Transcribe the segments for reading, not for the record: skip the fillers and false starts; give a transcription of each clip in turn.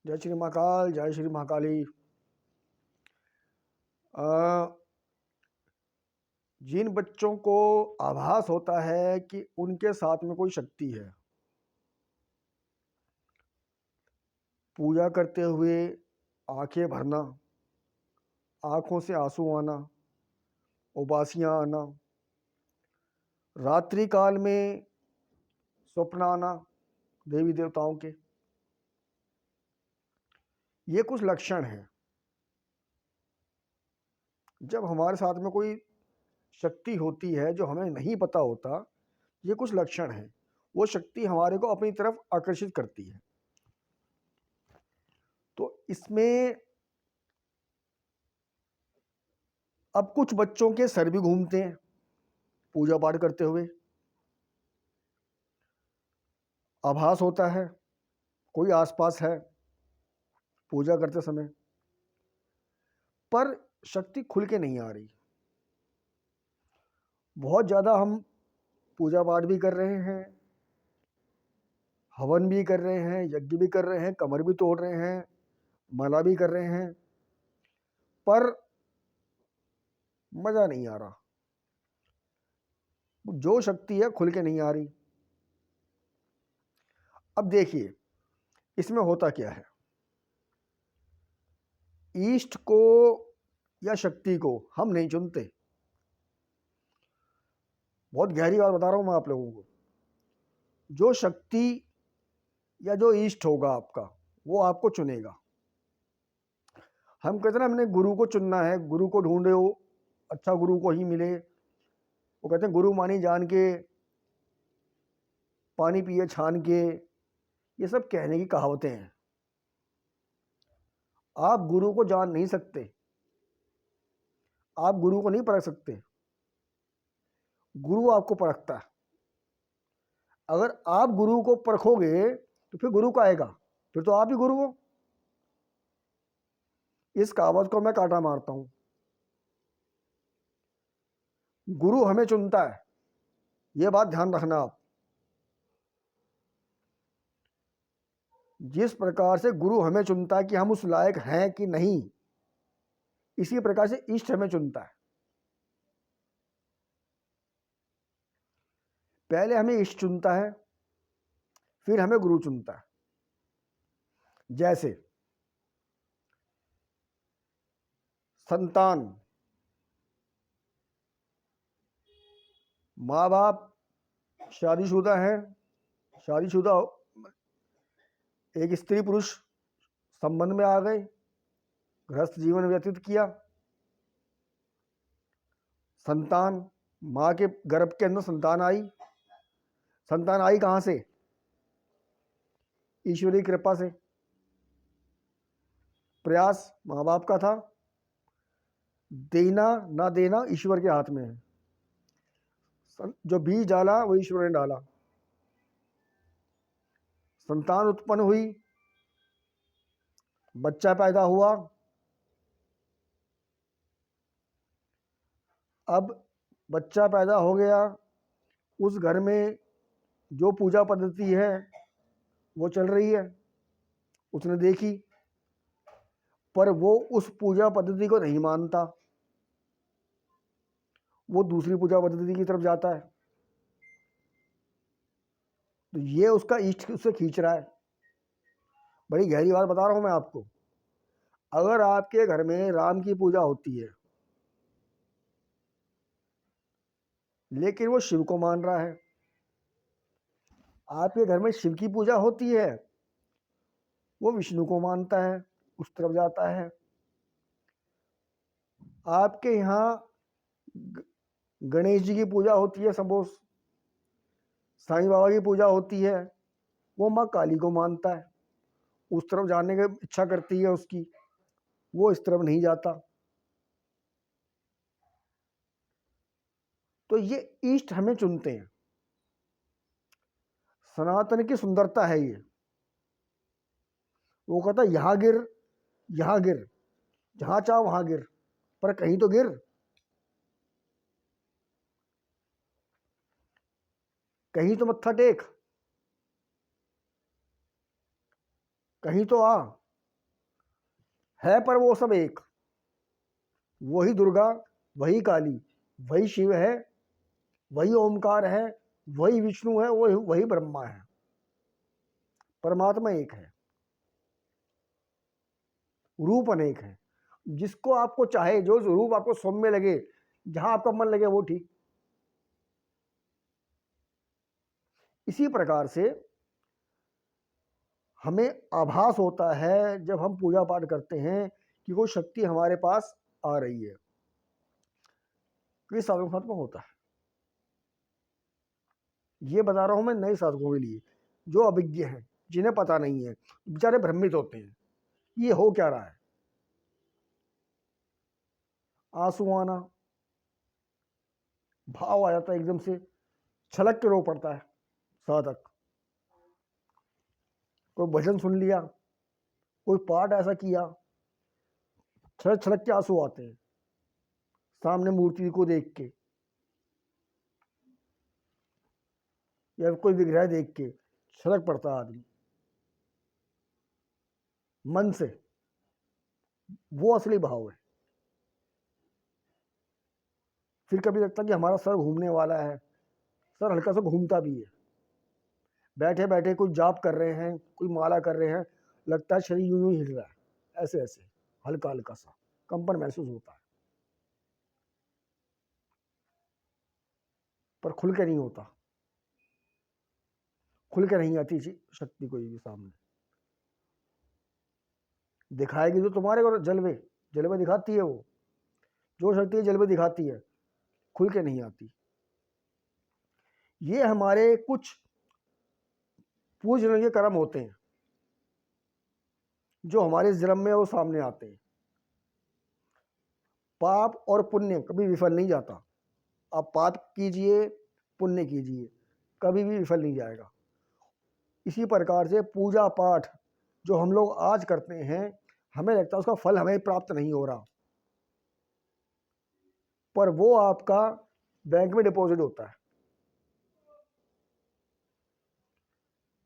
जय श्री महाकाल, जय श्री महाकाली। जिन बच्चों को आभास होता है कि उनके साथ में कोई शक्ति है, पूजा करते हुए आंखें भरना, आंखों से आंसू आना, उबासियां आना, रात्रि काल में स्वप्न आना देवी देवताओं के, ये कुछ लक्षण हैं। जब हमारे साथ में कोई शक्ति होती है जो हमें नहीं पता होता, ये कुछ लक्षण हैं। वो शक्ति हमारे को अपनी तरफ आकर्षित करती है। तो इसमें अब कुछ बच्चों के सर भी घूमते हैं पूजा पाठ करते हुए, आभास होता है कोई आसपास है पूजा करते समय, पर शक्ति खुल के नहीं आ रही। बहुत ज़्यादा हम पूजा पाठ भी कर रहे हैं, हवन भी कर रहे हैं, यज्ञ भी कर रहे हैं, कमर भी तोड़ रहे हैं, माला भी कर रहे हैं, पर मज़ा नहीं आ रहा। जो शक्ति है खुल के नहीं आ रही। अब देखिए इसमें होता क्या है। ईष्ट को या शक्ति को हम नहीं चुनते। बहुत गहरी बात बता रहा हूं मैं आप लोगों को। जो शक्ति या जो ईष्ट होगा आपका, वो आपको चुनेगा। हम कहते ना हमने गुरु को चुनना है, गुरु को ढूंढे हो, अच्छा गुरु को ही मिले। वो कहते हैं गुरु मानी जान के, पानी पिए छान के। ये सब कहने की कहावतें हैं। आप गुरु को जान नहीं सकते, आप गुरु को नहीं परख सकते। गुरु आपको परखता है। अगर आप गुरु को परखोगे तो फिर गुरु का आएगा, फिर तो आप ही गुरु हो। इस कहावत को मैं काटा मारता हूं। गुरु हमें चुनता है, यह बात ध्यान रखना आप। जिस प्रकार से गुरु हमें चुनता है कि हम उस लायक हैं कि नहीं, इसी प्रकार से इष्ट हमें चुनता है। पहले हमें इष्ट चुनता है, फिर हमें गुरु चुनता है। जैसे संतान, माँ बाप शादीशुदा हैं, शादीशुदा एक स्त्री पुरुष संबंध में आ गए, गृहस्थ जीवन व्यतीत किया। संतान, माँ के गर्भ के अंदर संतान आई। संतान आई कहाँ से? ईश्वरीय कृपा से। प्रयास माँ बाप का था, देना ना देना ईश्वर के हाथ में है। जो बीज डाला वो ईश्वर ने डाला। संतान उत्पन्न हुई, बच्चा पैदा हुआ। अब बच्चा पैदा हो गया, उस घर में जो पूजा पद्धति है वो चल रही है, उसने देखी, पर वो उस पूजा पद्धति को नहीं मानता, वो दूसरी पूजा पद्धति की तरफ जाता है। तो ये उसका इष्ट उससे खींच रहा है। बड़ी गहरी बात बता रहा हूं मैं आपको। अगर आपके घर में राम की पूजा होती है, लेकिन वो शिव को मान रहा है, आपके घर में शिव की पूजा होती है, वो विष्णु को मानता है, उस तरफ जाता है। आपके यहाँ गणेश जी की पूजा होती है, सपोज साईं बाबा की पूजा होती है, वो माँ काली को मानता है, उस तरफ जाने की इच्छा करती है उसकी, वो इस तरफ नहीं जाता। तो ये ईष्ट हमें चुनते हैं। सनातन की सुंदरता है ये। वो कहता है यहाँ गिर, यहाँ गिर, जहां चाह वहां गिर, पर कहीं तो गिर, कहीं तो मत्था टेक, कहीं तो आ। है पर वो सब एक, वही दुर्गा, वही काली, वही शिव है, वही ओमकार है, वही विष्णु है, वही ब्रह्मा है। परमात्मा एक है, रूप अनेक है। जिसको आपको चाहे, जो रूप आपको सौम्य लगे, जहां आपका मन लगे, वो ठीक। इसी प्रकार से हमें आभास होता है जब हम पूजा पाठ करते हैं कि वो शक्ति हमारे पास आ रही है। किस साधकों के साथ में होता है, ये बता रहा हूं मैं नए साधकों के लिए, जो अभिज्ञ हैं, जिन्हें पता नहीं है, बेचारे भ्रमित होते हैं ये हो क्या रहा है। आंसू आना, भाव आ जाता है एकदम से, छलक के रो पड़ता है साधक। कोई भजन सुन लिया, कोई पाठ ऐसा किया, छलक छलक के आंसू आते हैं सामने मूर्ति को देख के, या कोई विग्रह देख के छलक पड़ता आदमी मन से। वो असली भाव है। फिर कभी लगता है कि हमारा सर घूमने वाला है, सर हल्का सा घूमता भी है। बैठे बैठे कोई जाप कर रहे हैं, कोई माला कर रहे हैं, लगता है शरीर यूं यूं हिल रहा है, ऐसे ऐसे हल्का हल्का सा कंपन महसूस होता है, पर खुल के नहीं होता, खुल के नहीं आती शक्ति कोई भी सामने। दिखाएगी तो तुम्हारे को जलवे, जलवे दिखाती है वो, जो शक्ति जलवे दिखाती है, खुल के नहीं आती। ये हमारे कुछ पूजन के कर्म होते हैं जो हमारे जन्म में वो सामने आते हैं। पाप और पुण्य कभी विफल नहीं जाता। आप पाप कीजिए, पुण्य कीजिए, कभी भी विफल नहीं जाएगा। इसी प्रकार से पूजा पाठ जो हम लोग आज करते हैं, हमें लगता है उसका फल हमें प्राप्त नहीं हो रहा, पर वो आपका बैंक में डिपॉजिट होता है।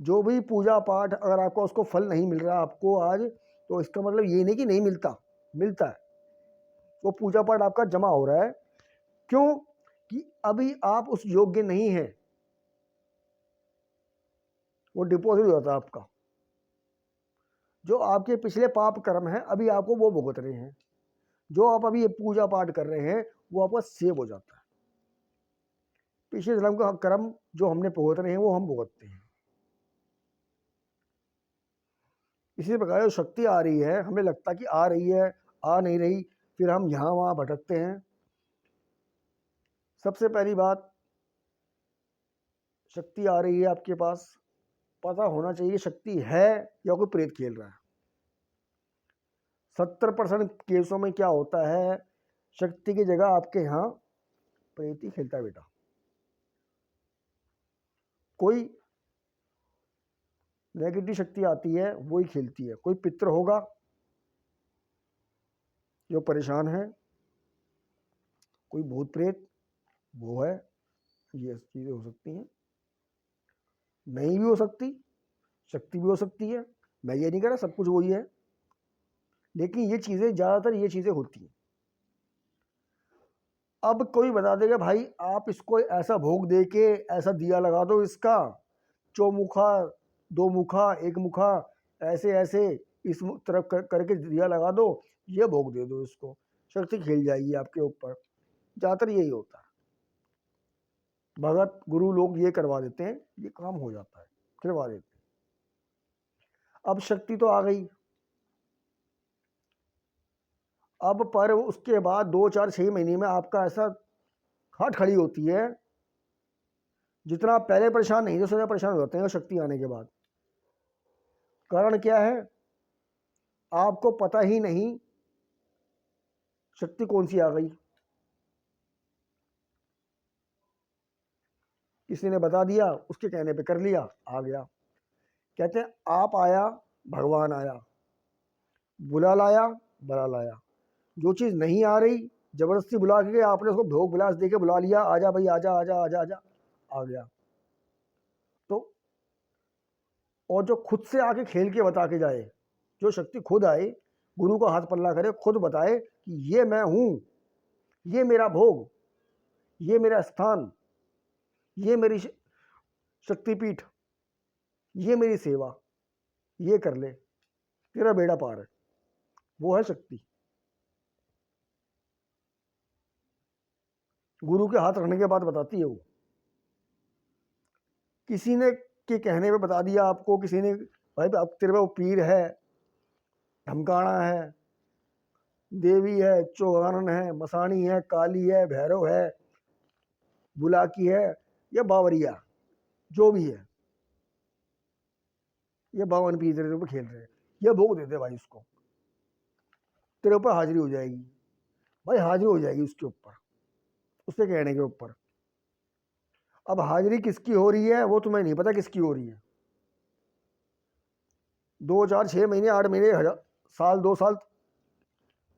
जो भी पूजा पाठ अगर आपको उसको फल नहीं मिल रहा आपको आज, तो इसका मतलब ये नहीं कि नहीं मिलता, मिलता है। वो पूजा पाठ आपका जमा हो रहा है, क्यों कि अभी आप उस योग्य नहीं है, वो डिपॉजिट हो जाता है आपका। जो आपके पिछले पाप कर्म हैं अभी आपको वो भुगत रहे हैं, जो आप अभी ये पूजा पाठ कर रहे हैं वो आपका सेव हो जाता है। पिछले जन्म का कर्म जो हमने भुगत रहे हैं वो हम भुगतते हैं। इसी प्रकार जो शक्ति आ रही है, हमें लगता कि आ रही है, आ नहीं रही, फिर हम यहाँ वहाँ भटकते हैं। सबसे पहली बात, शक्ति आ रही है आपके पास, पता होना चाहिए शक्ति है या कोई प्रेत खेल रहा है। 70% केसों में क्या होता है, शक्ति की जगह आपके यहाँ प्रेत ही खेलता है बेटा। कोई नेगेटिव शक्ति आती है वो ही खेलती है। कोई पितृ होगा जो परेशान है, कोई भूत प्रेत वो है, ये चीज़ें हो सकती हैं। नहीं भी हो सकती, शक्ति भी हो सकती है, मैं ये नहीं कह रहा सब कुछ वही है, लेकिन ये चीज़ें ज़्यादातर ये चीज़ें होती हैं। अब कोई बता देगा भाई आप इसको ऐसा भोग दे के ऐसा दिया लगा दो, इसका चौमुखा, दो मुखा, एक मुखा, ऐसे ऐसे इस तरफ करके दिया लगा दो, ये भोग दे दो इसको, शक्ति खेल जाएगी आपके ऊपर। ज़्यादातर यही होता है, भगत गुरु लोग ये करवा देते हैं, ये काम हो जाता है, करवा देते हैं। अब शक्ति तो आ गई, अब पर उसके बाद 2 4 6 महीने में आपका ऐसा खाट खड़ी होती है, जितना आप पहले परेशान नहीं थे उससे परेशान हो जाते हैं शक्ति आने के बाद। कारण क्या है, आपको पता ही नहीं शक्ति कौन सी आ गई, किसी ने बता दिया, उसके कहने पे कर लिया, आ गया। कहते हैं आप आया भगवान आया, बुला लाया बला लाया। जो चीज़ नहीं आ रही जबरदस्ती बुला के आपने उसको भोग विलास दे के बुला लिया, आजा भाई आजा आजा आजा आजा, आ गया। तो और जो खुद से आके खेल के बता के जाए, जो शक्ति खुद आए, गुरु का हाथ पल्ला करे, खुद बताए कि ये मैं हूँ, ये मेरा भोग, ये मेरा स्थान, ये मेरी शक्तिपीठ, ये मेरी सेवा, ये कर ले, तेरा बेड़ा पार है। वो है शक्ति। गुरु के हाथ रखने के बाद बताती है वो। किसी ने के कहने पे बता दिया आपको, किसी ने भाई अब तेरे पे वो पीर है, ढमकाना है, देवी है, चौहान है, मसाणी है, काली है, भैरव है, बुलाकी है या बावरिया, जो भी है, ये बावन पीर तेरे ऊपर खेल रहे हैं, ये भोग देते भाई उसको, तेरे ऊपर हाजिरी हो जाएगी भाई, हाजिरी हो जाएगी उसके ऊपर, उसके कहने के ऊपर। अब हाजिरी किसकी हो रही है वो तुम्हें नहीं पता किसकी हो रही है। 2 4 6 महीने 8 महीने साल 2 साल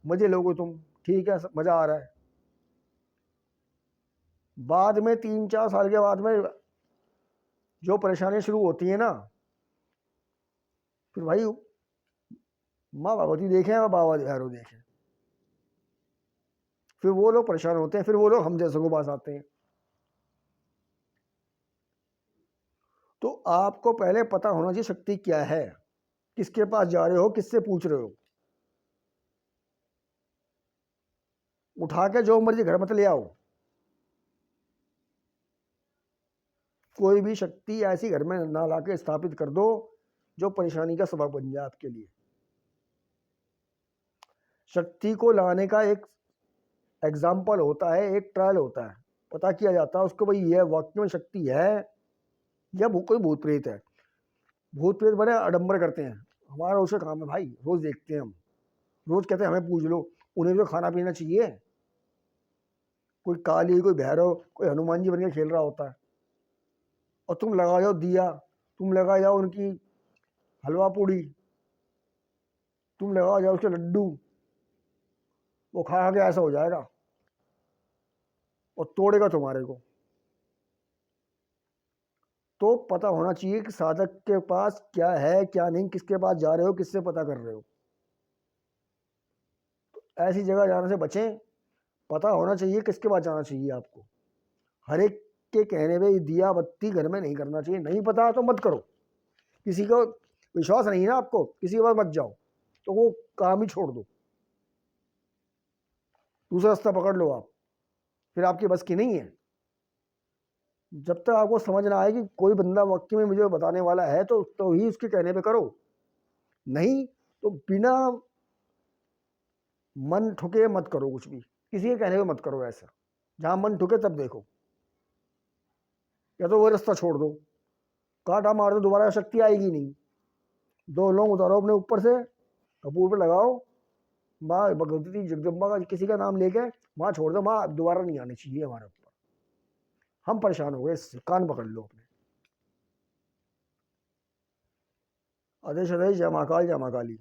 मजे लोगे तुम, ठीक है, मजा आ रहा है। बाद में 3 4 साल के बाद में जो परेशानियां शुरू होती है ना, फिर भाई माँ भगवती देखें या बाबा भैरव देखें, फिर वो लोग परेशान होते हैं, फिर वो लोग हम जैसों के पास आते हैं। तो आपको पहले पता होना चाहिए शक्ति क्या है, किसके पास जा रहे हो, किससे पूछ रहे हो। उठा के जो मर्जी घर मत ले आओ, कोई भी शक्ति ऐसी घर में ना ला के स्थापित कर दो जो परेशानी का सबब बन जाए आपके लिए। शक्ति को लाने का एक एग्जाम्पल होता है, एक ट्रायल होता है, पता किया जाता है उसको भाई यह वाकई में शक्ति है या कोई भूत प्रेत है। भूत प्रेत बड़े आडंबर करते हैं, हमारा उसका काम है भाई, रोज देखते हैं हम, रोज कहते हैं हमें पूछ लो, उन्हें तो खाना पीना चाहिए। कोई काली, कोई भैरव, कोई हनुमान जी बन के खेल रहा होता है, और तुम लगा जाओ दिया, तुम लगा जाओ उनकी हलवा पूड़ी, तुम लगा जाओ उसके लड्डू, वो खा के ऐसा हो जाएगा और तोड़ेगा तुम्हारे को। तो पता होना चाहिए कि साधक के पास क्या है क्या नहीं, किसके पास जा रहे हो, किससे पता कर रहे हो। तो ऐसी जगह जाने से बचें, पता होना चाहिए किसके पास जाना चाहिए आपको। हर एक के कहने पे दिया बत्ती घर में नहीं करना चाहिए, नहीं पता तो मत करो, किसी को विश्वास नहीं है ना आपको, किसी के पास मत जाओ, तो वो काम ही छोड़ दो, दूसरा रास्ता पकड़ लो आप, फिर आपकी बस की नहीं है। जब तक आपको समझ ना आए कि कोई बंदा वाकई में मुझे बताने वाला है तो ही उसके कहने पे करो, नहीं तो बिना मन ठुके मत करो कुछ भी, किसी के कहने पे मत करो ऐसा, जहां मन ठुके तब देखो, या तो वो रास्ता छोड़ दो, कांटा मार दो, दोबारा शक्ति आएगी नहीं। 2 लोग उतारो अपने ऊपर से, कपूर पे लगाओ, माँ भगवती जगदम्बा का किसी का नाम लेके वहां छोड़ दो, माँ दोबारा नहीं आनी चाहिए हमारे ऊपर, हम परेशान हो गए इससे, कान पकड़ लो अपने। आदेश आदेश, जय महाकाल जय महाकाली।